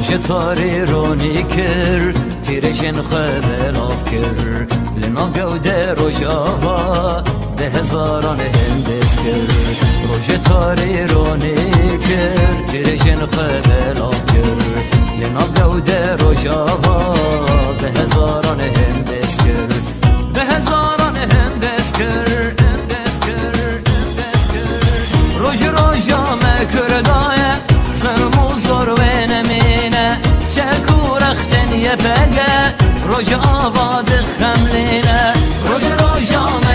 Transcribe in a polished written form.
روش تاری رونی کر تیرشن خبلاف کر لنام گوده روش آوا ده هزاران هندس کر روش تاری رونی کر تیرشن خبلاف کر لنام گوده روش آوا ده هزاران هندس کر به هزاران هندس کر روش روشا مکردایه سرموزور و نمینه چکور اختن یه بگه روش آباد خملینه روش روشا